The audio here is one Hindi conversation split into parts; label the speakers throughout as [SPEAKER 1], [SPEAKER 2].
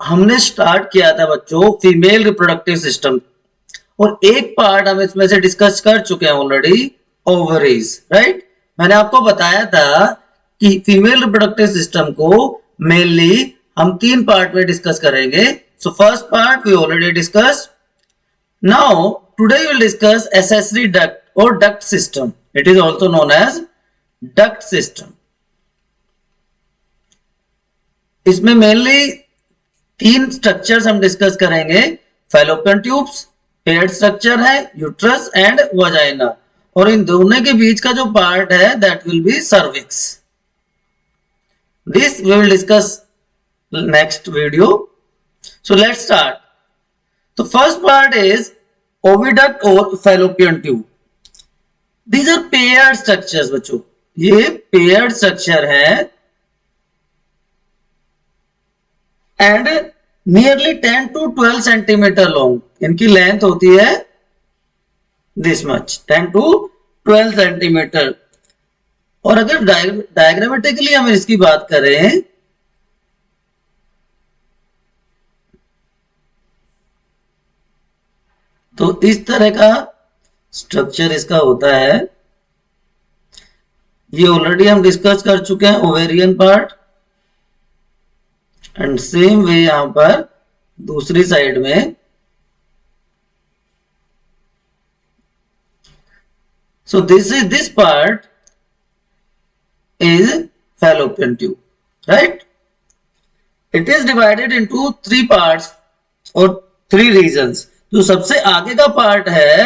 [SPEAKER 1] हमने स्टार्ट किया था बच्चों फीमेल रिप्रोडक्टिव सिस्टम, और एक पार्ट हम इसमें से डिस्कस कर चुके हैं ऑलरेडी, ओवरीज, राइट। मैंने आपको बताया था कि फीमेल रिप्रोडक्टिव सिस्टम को मेनली हम 3 पार्ट में डिस्कस करेंगे। So first part we already discuss. Now today we will discuss accessory duct और duct system. It is also known as duct system. इसमें मेनली 3 स्ट्रक्चर्स हम डिस्कस करेंगे। फैलोपियन ट्यूब्स, पेयर्ड स्ट्रक्चर है, यूट्रस एंड वजाइना, और इन दोनों के बीच का जो पार्ट है that will be cervix. This we will discuss next video. So let's start. तो फर्स्ट पार्ट इज ओविडक्ट और fallopian tube. These are paired structures बच्चों, ये पेयर्ड स्ट्रक्चर है and nearly 10 to 12 centimetre long. इनकी लेंथ होती है दिस मच, 10 to 12 सेंटीमीटर। और अगर डायग्रामेटिकली हम इसकी बात करें तो इस तरह का स्ट्रक्चर इसका होता है। ये ऑलरेडी हम डिस्कस कर चुके हैं ovarian part, and same way यहां पर दूसरी साइड में। So this part is fallopian tube, right. It is divided into 3 parts और 3 रीजन्स। जो सबसे आगे का पार्ट है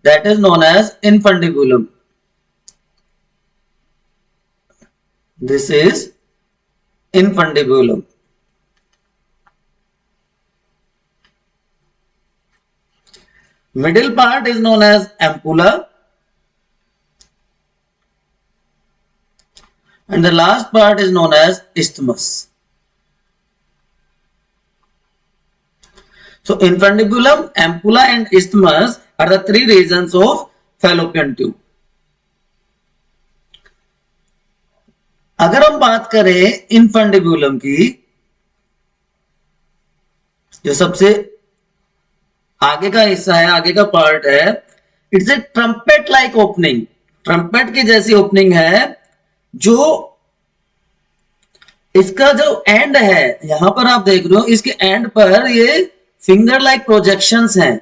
[SPEAKER 1] that is known as infundibulum. This is infundibulum. Middle part is known as ampulla, and the last part is known as isthmus. So infundibulum, ampulla and isthmus are the 3 regions of fallopian tube. अगर हम बात करें इनफंडिबुलम की, जो सबसे आगे का हिस्सा है, आगे का पार्ट है, it's a trumpet like opening. Trumpet की जैसी ओपनिंग है। जो इसका जो एंड है, यहां पर आप देख रहे हो, इसके एंड पर ये फिंगर लाइक प्रोजेक्शंस हैं।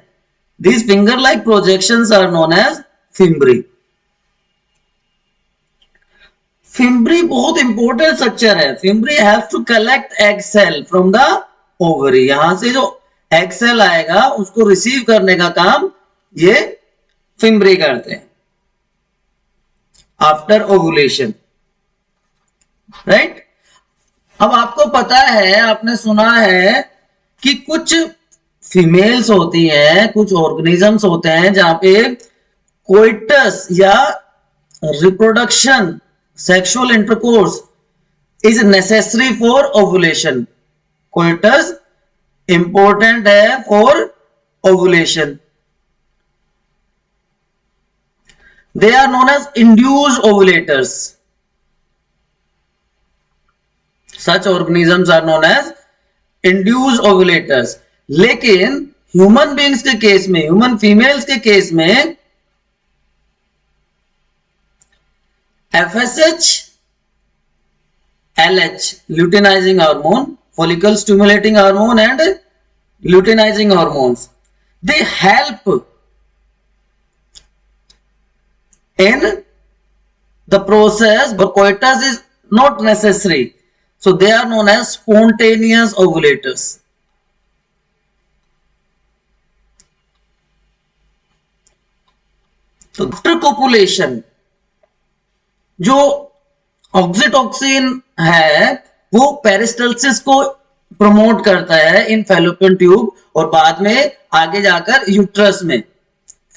[SPEAKER 1] These finger like projections are known as fimbriae. Fimbriae बहुत इंपॉर्टेंट स्ट्रक्चर है। Fimbriae have to collect egg cell from the ovary. यहां से जो एग सेल आएगा उसको रिसीव करने का काम ये फिम्ब्री करते हैं आफ्टर ओवुलेशन, राइट। अब आपको पता है, आपने सुना है कि कुछ फीमेल्स होती हैं, कुछ ऑर्गेनिजम्स होते हैं जहां पे कोइटस या reproduction, sexual intercourse is necessary for ovulation. Coitus important है for ovulation. They are known as induced ovulators. Such organisms are known as induced ovulators. लेकिन ह्यूमन बींग्स के केस में, ह्यूमन फीमेल्स के केस में FSH, LH, luteinizing hormone, follicle stimulating hormone and luteinizing hormones, they help in the process, but coitus is not necessary, so they are known as spontaneous ovulators. So after copulation जो ऑक्सीटोसिन है वो पेरिस्टल्सिस को प्रमोट करता है इन फैलोपियन ट्यूब, और बाद में आगे जाकर यूट्रस में,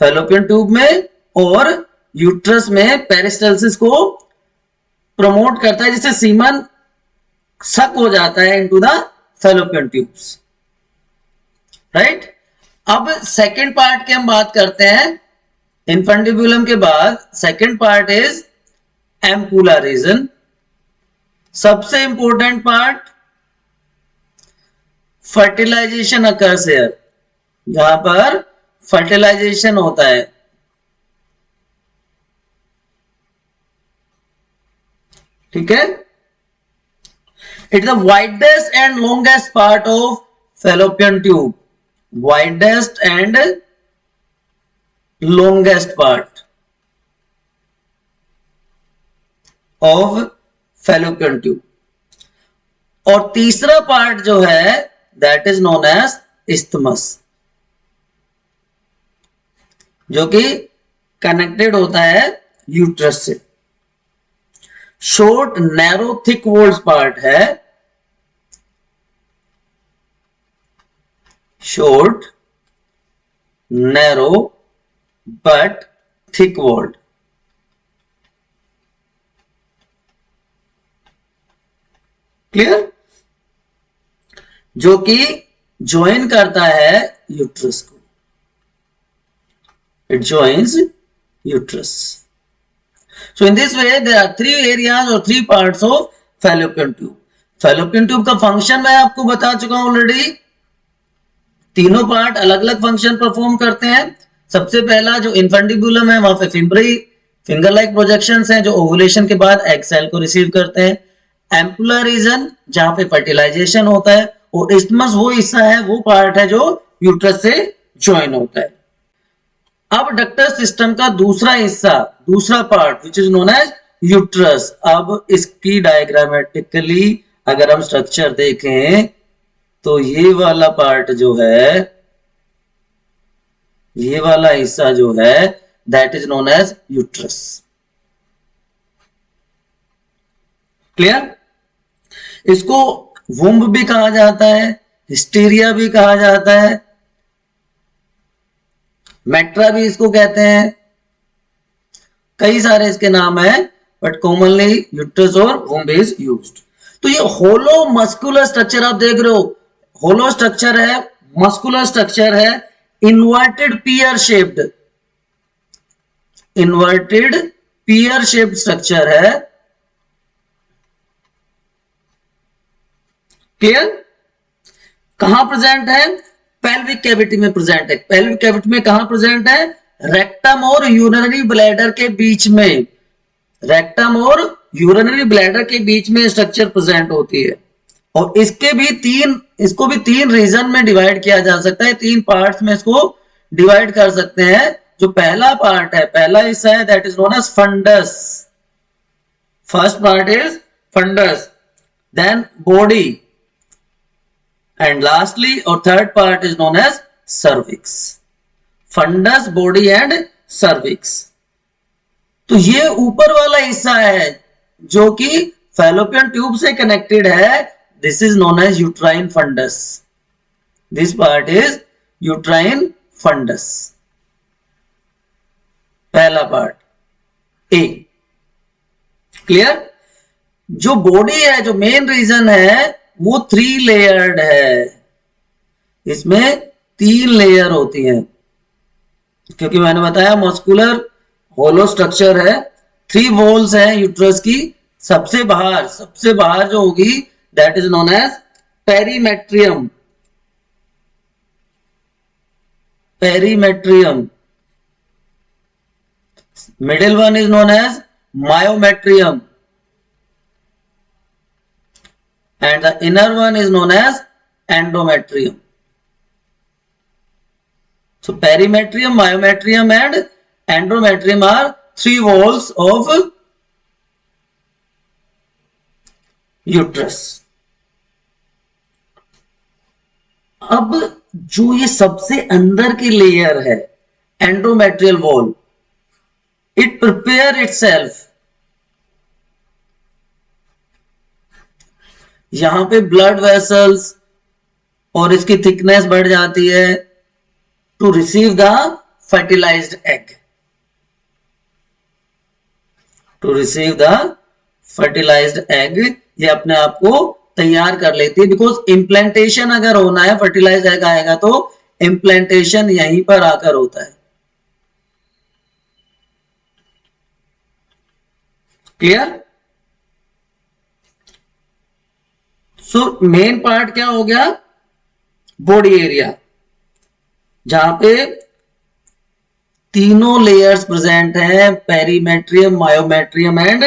[SPEAKER 1] फैलोपियन ट्यूब में और यूट्रस में पेरिस्टल्सिस को प्रमोट करता है, जिससे सीमन सक हो जाता है into the Fallopian tubes, right. अब सेकेंड पार्ट की हम बात करते हैं। इनफंडिबुलम के बाद second part is ampulla region. सबसे important part, fertilisation occurs here, जहां पर फर्टिलाइजेशन होता है। ठीक है, it is the widest and longest part of Fallopian tube, widest and longest part of fallopian tube। और तीसरा पार्ट जो है that is known as isthmus, जो कि कनेक्टेड होता है यूट्रस से। Short narrow thick walls part है, short narrow but thick walled. Clear, जो कि ज्वाइन करता है यूट्रस को, it joins uterus. So in this way there are 3 areas और 3 parts of Fallopian tube. Fallopian tube का फंक्शन मैं आपको बता चुका हूं ऑलरेडी, तीनों पार्ट अलग अलग फंक्शन परफॉर्म करते हैं। सबसे पहला जो इन्फेंटिबुलम है वहां पे फिम्बरी फिंगर लाइक प्रोजेक्शंस हैं जो ओवुलेशन के बाद एग सेल को रिसीव करते हैं। एम्पुलर रीजन जहां पे फर्टिलाइजेशन होता है, और इस्थमस वो हिस्सा है, वो पार्ट है जो यूट्रस से ज्वाइन होता है। अब डक्टर सिस्टम का दूसरा हिस्सा, दूसरा part which is known as uterus. अब इसकी डायग्रामेटिकली अगर हम स्ट्रक्चर देखें तो ये वाला पार्ट जो है, ये वाला हिस्सा जो है that is known as uterus. Clear, इसको वुम्ब भी कहा जाता है, हिस्टीरिया भी कहा जाता है, मेट्रा भी इसको कहते हैं, कई सारे इसके नाम है, बट कॉमनली यूट्रस और वुम्ब इज यूज्ड। तो ये होलो मस्कुलर स्ट्रक्चर आप देख रहे हो, होलो स्ट्रक्चर है, मस्कुलर स्ट्रक्चर है, inverted pear shaped, inverted pear shaped structure है। क्लियर, कहां प्रेजेंट है? पेल्विक कैविटी में प्रेजेंट है। पेल्विक कैविटी में कहां प्रेजेंट है? रेक्टम और यूरिनरी ब्लैडर के बीच में, रेक्टम और यूरिनरी ब्लैडर के बीच में स्ट्रक्चर प्रेजेंट होती है। और इसको भी तीन रीजन में डिवाइड किया जा सकता है, 3 पार्ट्स में इसको डिवाइड कर सकते हैं। जो पहला पार्ट है, पहला हिस्सा है that is known as fundus, first part is fundus, then body, and lastly और third part is known as cervix. Fundus, body and cervix. तो ये ऊपर वाला हिस्सा है जो कि फैलोपियन ट्यूब से कनेक्टेड है, this is known as uterine fundus, this part is uterine fundus, पहला पार्ट ए। क्लियर, जो बॉडी है, जो मेन रीजन है वो 3 लेयर्ड है, इसमें 3 लेयर होती हैं, क्योंकि मैंने बताया मस्कुलर होलो स्ट्रक्चर है, 3 वॉल्स हैं यूट्रस की। सबसे बाहर जो होगी that is known as perimetrium, perimetrium, middle one is known as myometrium and the inner one is known as endometrium. So perimetrium, myometrium and endometrium are 3 walls of uterus. अब जो ये सबसे अंदर की लेयर है endometrial wall, it prepare itself, यहां पे ब्लड वेसल्स और इसकी थिकनेस बढ़ जाती है to receive the fertilised egg, to receive the fertilised egg. ये अपने आप को तैयार कर लेती है, बिकॉज इम्प्लांटेशन अगर होना है, फर्टिलाइज्ड एग आएगा तो इम्प्लांटेशन यहीं पर आकर होता है। क्लियर, सो मेन पार्ट क्या हो गया? बॉडी एरिया, जहां पे तीनों लेयर्स प्रेजेंट हैं, perimetrium, myometrium and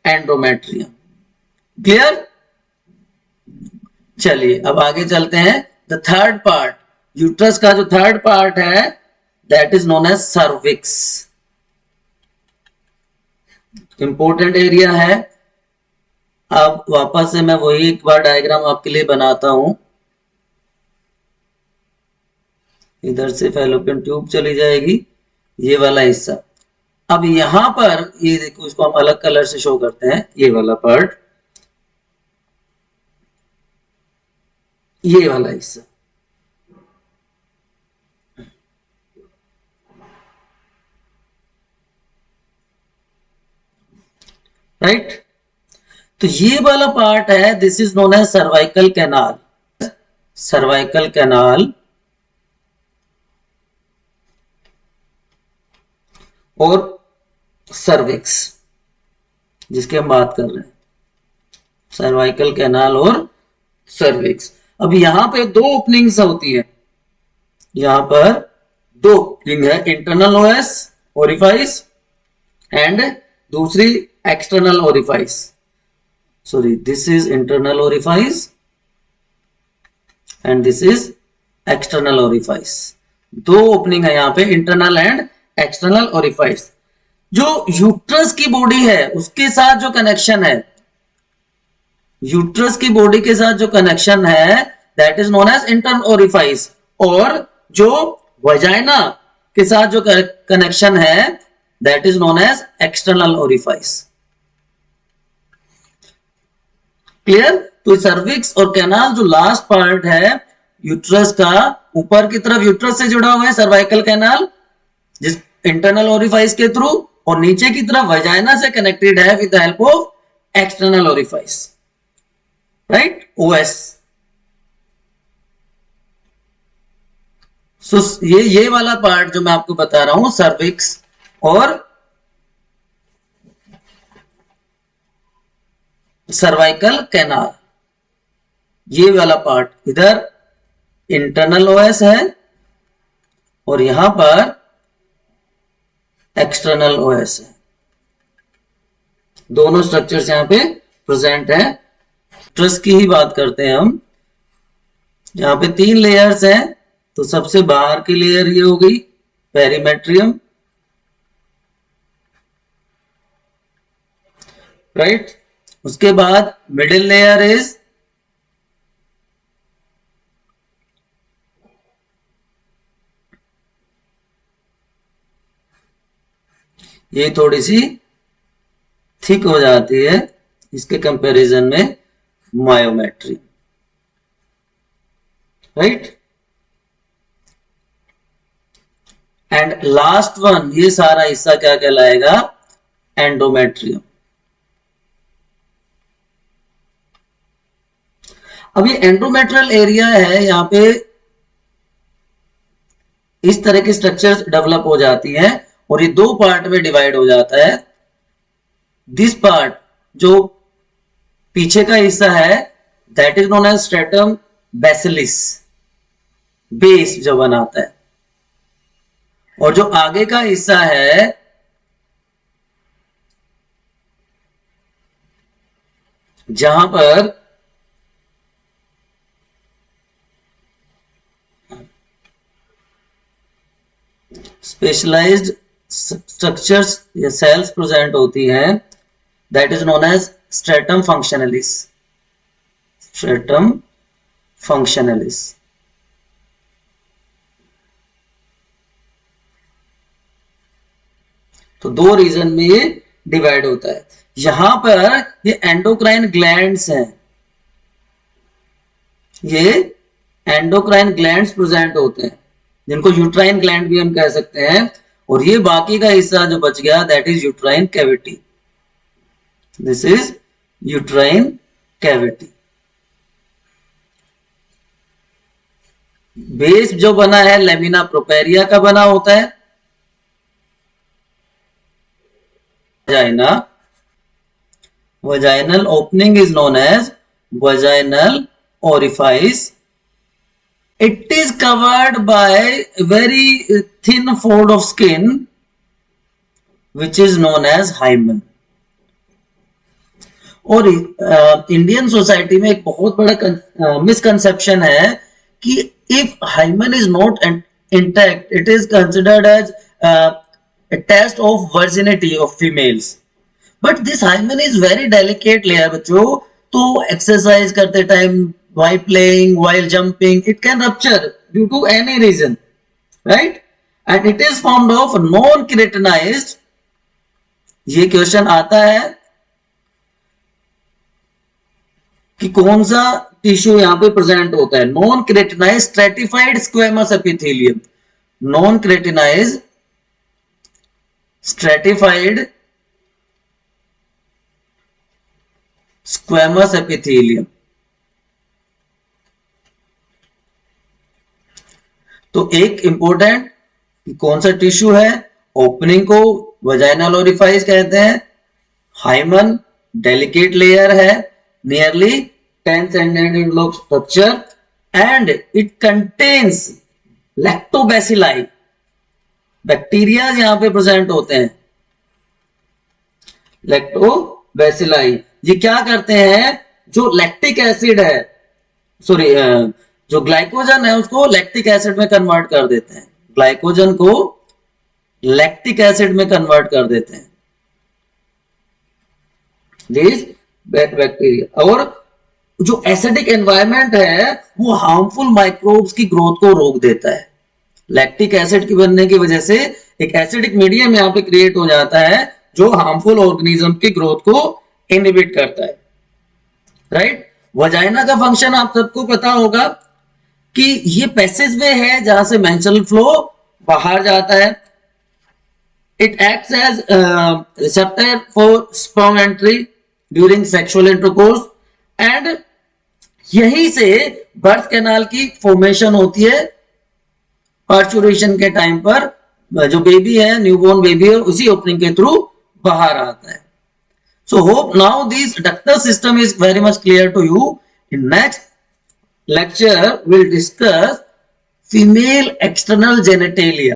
[SPEAKER 1] endometrium. Clear? चलिए अब आगे चलते हैं। द थर्ड पार्ट, यूट्रस का जो थर्ड पार्ट है that is known as cervix. Important area है। अब वापस से मैं वही एक बार डायग्राम आपके लिए बनाता हूं। इधर से फैलोपियन ट्यूब चली जाएगी, ये वाला हिस्सा। अब यहां पर ये देखो, इसको हम अलग कलर से शो करते हैं, ये वाला पार्ट, ये वाला हिस्सा, राइट? तो ये वाला पार्ट है, this is known as cervical canal. Cervical canal और सर्विक्स, जिसकी हम बात कर रहे हैं, सर्वाइकल कैनाल और सर्विक्स। अब यहां पे दो ओपनिंग्स होती है, यहां पर दो ओपनिंग है, इंटरनल ओएस ओरिफाइस एंड दूसरी external orifice. Sorry, this is internal orifice and this is external orifice. दो ओपनिंग है यहां पे, इंटरनल एंड एक्सटर्नल ओरिफाइस। जो यूट्रस की बॉडी है उसके साथ जो कनेक्शन है, यूट्रस की बॉडी के साथ जो कनेक्शन है that is known as internal orifice, और जो वजाइना के साथ जो कनेक्शन है that is known as external orifice. Clear? तो सर्विक्स और कैनाल जो लास्ट पार्ट है यूट्रस का, ऊपर की तरफ यूट्रस से जुड़ा हुआ है सर्वाइकल कैनाल जिस इंटरनल ओरिफाइस के थ्रू, और नीचे की तरफ वजाइना से कनेक्टेड है with the help of external orifice, right? Os. सो ये वाला पार्ट जो मैं आपको बता रहा हूं, सर्विक्स और सर्वाइकल कैनाल, ये वाला पार्ट, इधर इंटरनल ओएस है और यहां पर एक्सटर्नल ओएस है। दोनों स्ट्रक्चर्स यहां पे प्रेजेंट हैं। ट्रस की ही बात करते हैं हम। यहां पे तीन लेयर्स हैं, तो सबसे बाहर की लेयर ये हो गई पेरीमेट्रियम, राइट? उसके बाद मिडिल लेयर इज ये थोड़ी सी थिक हो जाती है इसके कंपैरिजन में मायोमेट्री, राइट? एंड लास्ट वन, ये सारा हिस्सा क्या कहलाएगा? एंडोमेट्रियम। अब ये एंडोमेट्रियल एरिया है, यहां पे इस तरह की स्ट्रक्चर्स डेवलप हो जाती हैं और ये दो पार्ट में डिवाइड हो जाता है। दिस पार्ट जो पीछे का हिस्सा है that is known as stratum basalis, base जो बनाता है, और जो आगे का हिस्सा है जहां पर स्पेशलाइज्ड स्ट्रक्चर्स या सेल्स प्रेजेंट होती हैं that is known as stratum functionalis. Stratum functionalis. तो दो रीजन में ये डिवाइड होता है। यहां पर ये एंडोक्राइन ग्लैंड्स हैं, ये एंडोक्राइन ग्लैंड्स प्रेजेंट होते हैं जिनको यूट्राइन ग्लैंड भी हम कह सकते हैं, और ये बाकी का हिस्सा जो बच गया that is uterine cavity. This is uterine cavity. Base जो बना है लेमिना प्रोपेरिया का बना होता है, vagina, vaginal opening is known as vaginal orifice It is covered by a very thin fold of skin which is known as hymen. और इंडियन सोसाइटी में एक बहुत बड़ा मिसकंसेप्शन है कि if hymen is not intact it is considered as a test of virginity of females. But this hymen is very delicate layer बच्चों, तो exercise करते time, while playing, while jumping, it can rupture due to any reason, right? And it is formed of non-keratinized. ये क्वेश्चन आता है कि कौन सा टिश्यू यहां पे प्रेजेंट होता है. Non keratinise stratified squamous epithelium. Non keratinise stratified squamous epithelium. तो एक इंपॉर्टेंट कौन सा टिश्यू है, ओपनिंग को वजाइनल ओरिफाइस कहते हैं. हाइमन डेलिकेट लेयर है, nearly 10 centimeter long structure, and it contains lactobacilli. Bacteria यहां पे प्रेजेंट होते हैं. लैक्टोबैसिलाई ये क्या करते हैं, जो लैक्टिक एसिड है, सॉरी जो ग्लाइकोजन है उसको लैक्टिक एसिड में कन्वर्ट कर देते हैं. ग्लाइकोजन को लैक्टिक एसिड में कन्वर्ट कर देते हैं दिस बैक्टीरिया. और जो एसिडिक एनवायरनमेंट है वो हार्मफुल माइक्रोब्स की ग्रोथ को रोक देता है. लैक्टिक एसिड की बनने की वजह से एक एसिडिक मीडियम यहां पे क्रिएट हो जाता है जो हार्मफुल ऑर्गेनिज्म की ग्रोथ को इनहिबिट करता है, राइट. वजाइना का फंक्शन आप सबको पता होगा कि ये पैसेजवे है जहां से मेंस्ट्रुअल फ्लो बाहर जाता है. It acts as receptor for sperm entry during sexual intercourse, and यहीं से बर्थ कैनाल की फॉर्मेशन होती है. पार्चुरेशन के टाइम पर जो बेबी है, न्यूबॉर्न बेबी है, उसी ओपनिंग के थ्रू बाहर आता है. So hope now this ductal system is very much clear to you. In next lecture we'll discuss female external genitalia.